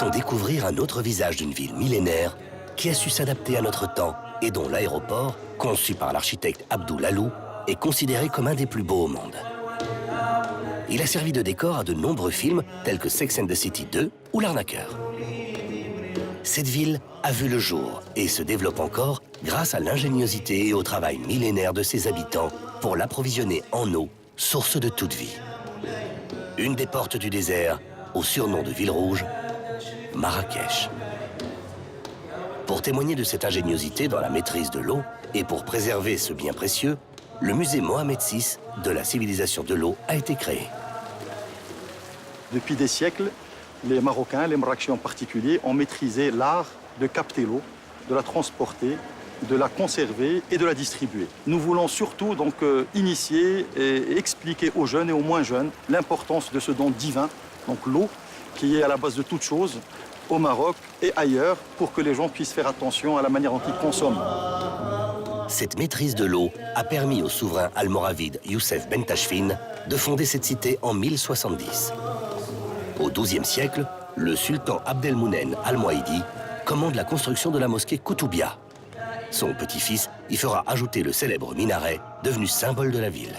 va-t-on découvrir un autre visage d'une ville millénaire qui a su s'adapter à notre temps et dont l'aéroport, conçu par l'architecte Abdou Lalou, est considéré comme un des plus beaux au monde. Il a servi de décor à de nombreux films tels que Sex and the City 2 ou L'Arnaqueur. Cette ville a vu le jour et se développe encore grâce à l'ingéniosité et au travail millénaire de ses habitants pour l'approvisionner en eau, source de toute vie. Une des portes du désert, au surnom de Ville Rouge, Marrakech. Pour témoigner de cette ingéniosité dans la maîtrise de l'eau et pour préserver ce bien précieux, le musée Mohamed VI de la civilisation de l'eau a été créé. Depuis des siècles, les Marocains, les Marrakechis en particulier, ont maîtrisé l'art de capter l'eau, de la transporter, de la conserver et de la distribuer. Nous voulons surtout donc initier et expliquer aux jeunes et aux moins jeunes l'importance de ce don divin, donc l'eau, qui est à la base de toute chose, au Maroc et ailleurs, pour que les gens puissent faire attention à la manière dont ils consomment. Cette maîtrise de l'eau a permis au souverain almoravide Youssef Ben Tachfine de fonder cette cité en 1070. Au XIIe siècle, le sultan Abdelmounen Al-Moaïdi commande la construction de la mosquée Koutoubia. Son petit-fils y fera ajouter le célèbre minaret, devenu symbole de la ville.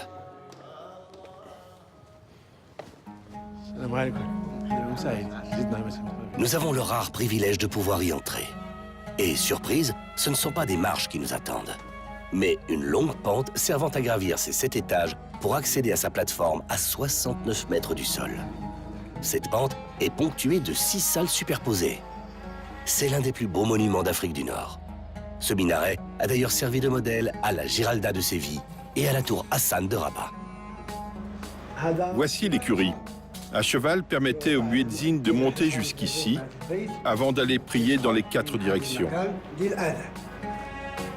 Nous avons le rare privilège de pouvoir y entrer. Et surprise, ce ne sont pas des marches qui nous attendent, mais une longue pente servant à gravir ces 7 étages pour accéder à sa plateforme à 69 mètres du sol. Cette pente est ponctuée de 6 salles superposées. C'est l'un des plus beaux monuments d'Afrique du Nord. Ce minaret a d'ailleurs servi de modèle à la Giralda de Séville et à la tour Hassan de Rabat. Voici l'écurie. Un cheval permettait au muezzin de monter jusqu'ici avant d'aller prier dans les 4 directions.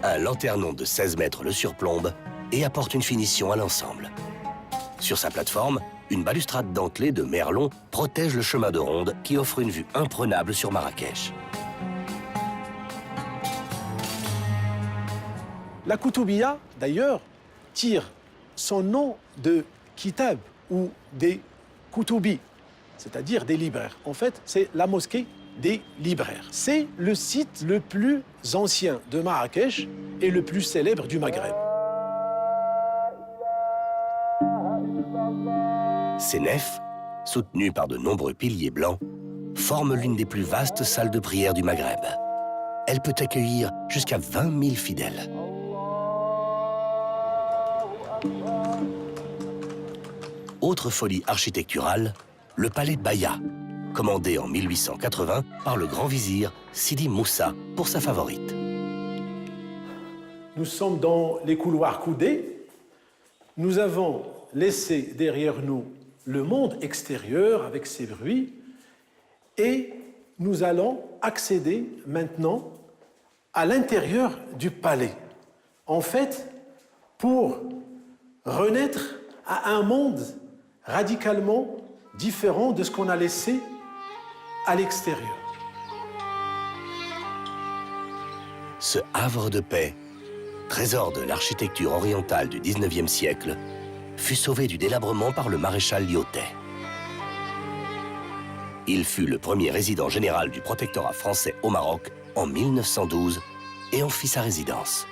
Un lanternon de 16 mètres le surplombe et apporte une finition à l'ensemble. Sur sa plateforme, une balustrade dentelée de merlon protège le chemin de ronde qui offre une vue imprenable sur Marrakech. La Koutoubia, d'ailleurs, tire son nom de kitab ou des Koutoubi, c'est-à-dire des libraires. En fait, c'est la mosquée des libraires. C'est le site le plus ancien de Marrakech et le plus célèbre du Maghreb. Ces nefs, soutenues par de nombreux piliers blancs, forment l'une des plus vastes salles de prière du Maghreb. Elle peut accueillir jusqu'à 20 000 fidèles. Autre folie architecturale, le palais Baya, commandé en 1880 par le grand vizir Sidi Moussa pour sa favorite. Nous sommes dans les couloirs coudés. Nous avons laissé derrière nous le monde extérieur avec ses bruits et nous allons accéder maintenant à l'intérieur du palais. En fait, pour renaître à un monde radicalement différent de ce qu'on a laissé à l'extérieur. Ce havre de paix, trésor de l'architecture orientale du XIXe siècle, fut sauvé du délabrement par le maréchal Lyautey. Il fut le premier résident général du protectorat français au Maroc en 1912 et en fit sa résidence.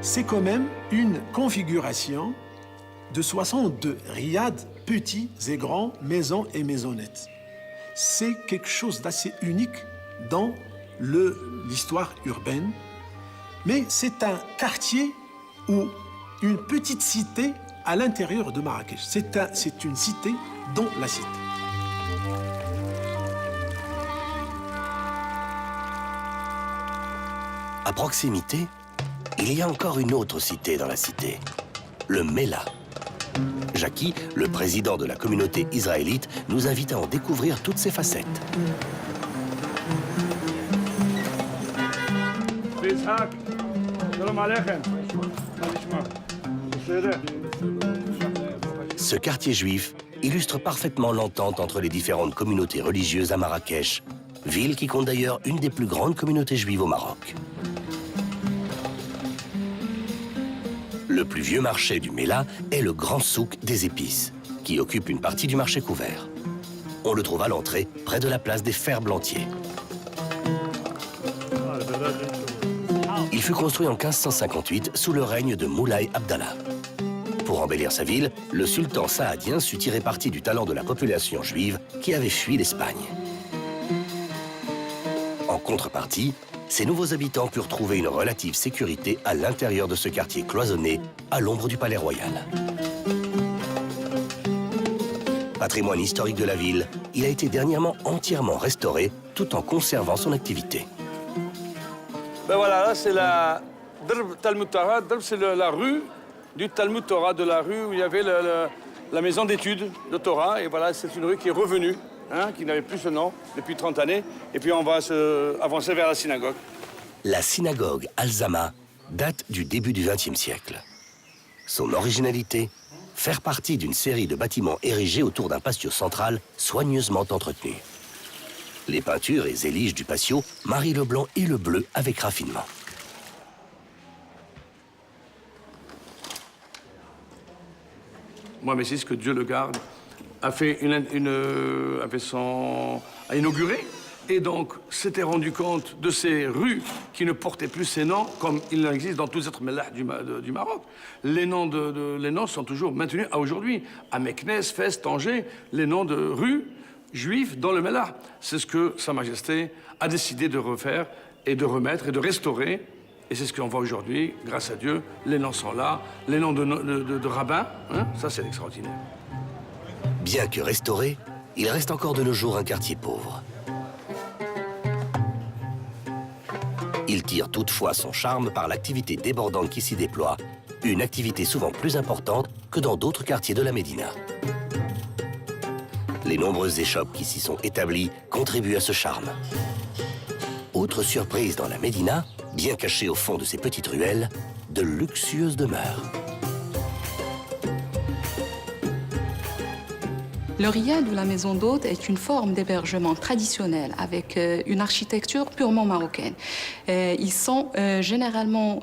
C'est quand même une configuration de 62 riads petits et grands, maisons et maisonnettes. C'est quelque chose d'assez unique dans l'histoire urbaine, mais c'est un quartier ou une petite cité à l'intérieur de Marrakech. C'est une cité dans la cité. À proximité, il y a encore une autre cité dans la cité, le Mela. Jackie, le président de la communauté israélite, nous invite à en découvrir toutes ses facettes. Ce quartier juif illustre parfaitement l'entente entre les différentes communautés religieuses à Marrakech, ville qui compte d'ailleurs une des plus grandes communautés juives au Maroc. Le plus vieux marché du Mela est le Grand Souk des épices, qui occupe une partie du marché couvert. On le trouve à l'entrée, près de la place des Ferblantiers. Il fut construit en 1558 sous le règne de Moulay Abdallah. Pour embellir sa ville, le sultan saadien sut tirer parti du talent de la population juive qui avait fui l'Espagne. En contrepartie, ces nouveaux habitants purent trouver une relative sécurité à l'intérieur de ce quartier cloisonné, à l'ombre du palais royal. Patrimoine historique de la ville, il a été dernièrement entièrement restauré, tout en conservant son activité. Ben voilà, là c'est la Drb Talmud Torah. Drb, c'est la rue du Talmud Torah, de la rue où il y avait la maison d'études de Torah. Et voilà, c'est une rue qui est revenue, hein, qui n'avait plus ce nom depuis 30 années. Et puis on va avancer vers la synagogue. La synagogue Al-Zama date du début du XXe siècle. Son originalité, faire partie d'une série de bâtiments érigés autour d'un patio central soigneusement entretenu. Les peintures et zéliges du patio marient le blanc et le bleu avec raffinement. Mohamed VI, que Dieu le garde, a inauguré et donc s'était rendu compte de ces rues qui ne portaient plus ces noms comme il en existe dans tous les autres mellahs du Maroc. Les noms sont toujours maintenus à aujourd'hui. À Meknès, Fès, Tanger, les noms de rues juifs dans le Mellah. C'est ce que Sa Majesté a décidé de refaire et de remettre et de restaurer. Et c'est ce qu'on voit aujourd'hui, grâce à Dieu. Les noms sont là, les noms de rabbins, hein, ça c'est extraordinaire. Bien que restauré, il reste encore de nos jours un quartier pauvre. Il tire toutefois son charme par l'activité débordante qui s'y déploie, une activité souvent plus importante que dans d'autres quartiers de la Médina. Les nombreuses échoppes qui s'y sont établies contribuent à ce charme. Autre surprise dans la Médina, bien cachée au fond de ces petites ruelles, de luxueuses demeures. Le riad ou la maison d'hôte est une forme d'hébergement traditionnelle avec une architecture purement marocaine. Ils sont généralement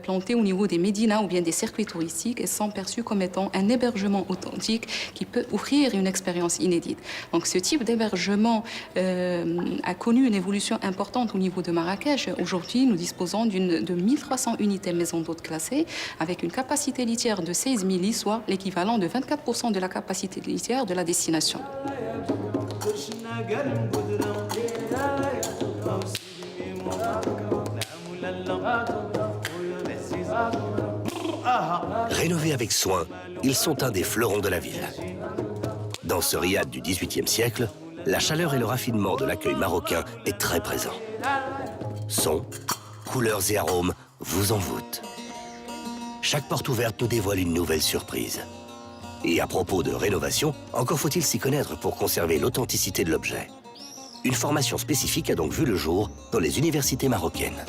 plantés au niveau des médinas ou bien des circuits touristiques et sont perçus comme étant un hébergement authentique qui peut offrir une expérience inédite. Donc ce type d'hébergement a connu une évolution importante au niveau de Marrakech. Aujourd'hui, nous disposons de 1300 unités maison d'hôte classées avec une capacité litière de 16 000 lits, soit l'équivalent de 24% de la capacité litière de la destination. Rénovés avec soin, ils sont un des fleurons de la ville. Dans ce riad du XVIIIe siècle, la chaleur et le raffinement de l'accueil marocain est très présent. Sons, couleurs et arômes vous envoûtent. Chaque porte ouverte nous dévoile une nouvelle surprise. Et à propos de rénovation, encore faut-il s'y connaître pour conserver l'authenticité de l'objet. Une formation spécifique a donc vu le jour dans les universités marocaines.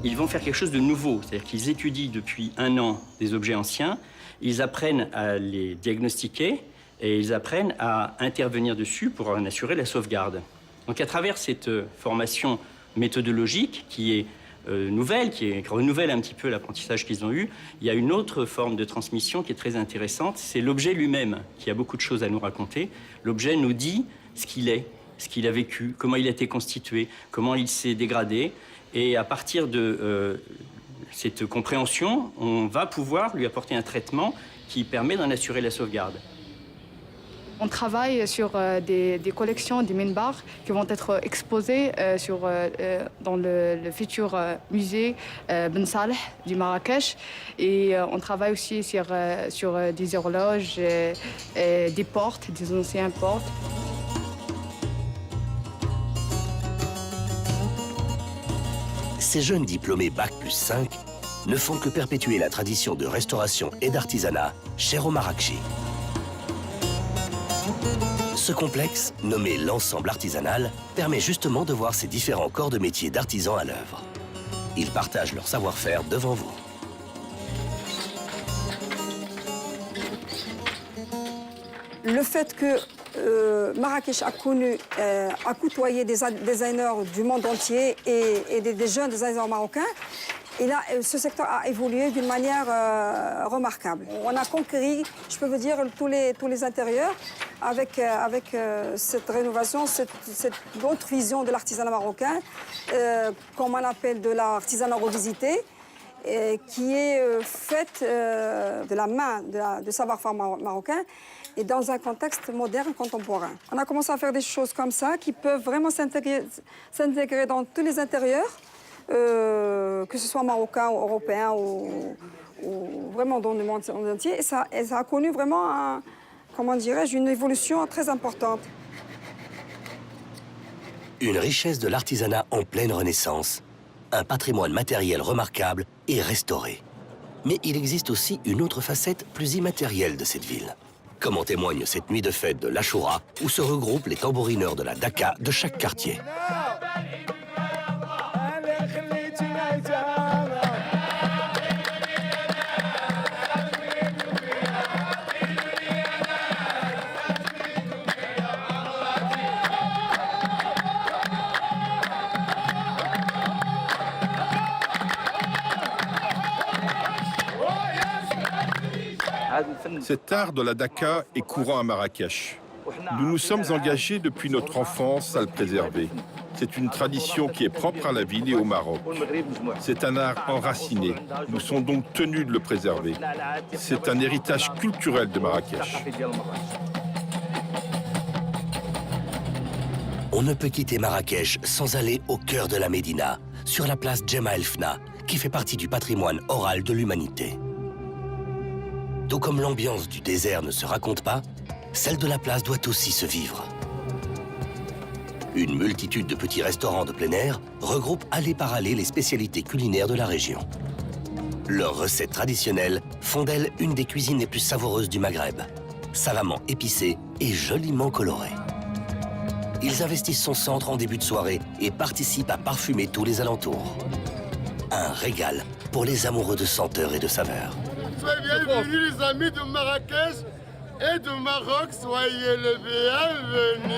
Ils vont faire quelque chose de nouveau, c'est-à-dire qu'ils étudient depuis 1 an des objets anciens, ils apprennent à les diagnostiquer et ils apprennent à intervenir dessus pour en assurer la sauvegarde. Donc à travers cette formation méthodologique qui est nouvelle, qui renouvelle un petit peu l'apprentissage qu'ils ont eu, il y a une autre forme de transmission qui est très intéressante, c'est l'objet lui-même qui a beaucoup de choses à nous raconter. L'objet nous dit ce qu'il est, ce qu'il a vécu, comment il a été constitué, comment il s'est dégradé. Et à partir de cette compréhension, on va pouvoir lui apporter un traitement qui permet d'en assurer la sauvegarde. On travaille sur des collections, des minbars qui vont être exposées dans le futur musée Ben Saleh du Marrakech. Et on travaille aussi sur des horloges, des portes, des anciennes portes. Ces jeunes diplômés Bac+5 ne font que perpétuer la tradition de restauration et d'artisanat chère aux Marrakechis. Ce complexe, nommé l'ensemble artisanal, permet justement de voir ces différents corps de métier d'artisans à l'œuvre. Ils partagent leur savoir-faire devant vous. Le fait que Marrakech a côtoyé des designers du monde entier et des jeunes designers marocains, Et là, ce secteur a évolué d'une manière remarquable. On a conquis, je peux vous dire, tous les intérieurs avec cette rénovation, cette autre vision de l'artisanat marocain, comme on appelle de l'artisanat revisité, qui est faite de la main, de savoir-faire marocain, et dans un contexte moderne, contemporain. On a commencé à faire des choses comme ça qui peuvent vraiment s'intégrer dans tous les intérieurs, que ce soit marocain ou européen ou vraiment dans le monde entier. Et ça a connu vraiment, comment dirais-je, une évolution très importante. Une richesse de l'artisanat en pleine renaissance, un patrimoine matériel remarquable et restauré. Mais il existe aussi une autre facette plus immatérielle de cette ville. Comme en témoigne cette nuit de fête de l'Achoura, où se regroupent les tambourineurs de la Daka de chaque quartier. Cet art de la Daka est courant à Marrakech. Nous nous sommes engagés depuis notre enfance à le préserver. C'est une tradition qui est propre à la ville et au Maroc. C'est un art enraciné. Nous sommes donc tenus de le préserver. C'est un héritage culturel de Marrakech. On ne peut quitter Marrakech sans aller au cœur de la Médina, sur la place Djema El Fna, qui fait partie du patrimoine oral de l'humanité. Tout comme l'ambiance du désert ne se raconte pas, celle de la place doit aussi se vivre. Une multitude de petits restaurants de plein air regroupe allée par allée les spécialités culinaires de la région. Leurs recettes traditionnelles font d'elles une des cuisines les plus savoureuses du Maghreb, savamment épicée et joliment colorée. Ils investissent son centre en début de soirée et participent à parfumer tous les alentours. Un régal pour les amoureux de senteurs et de saveurs. Soyez bienvenus les amis de Marrakech et de Maroc, soyez les bienvenus.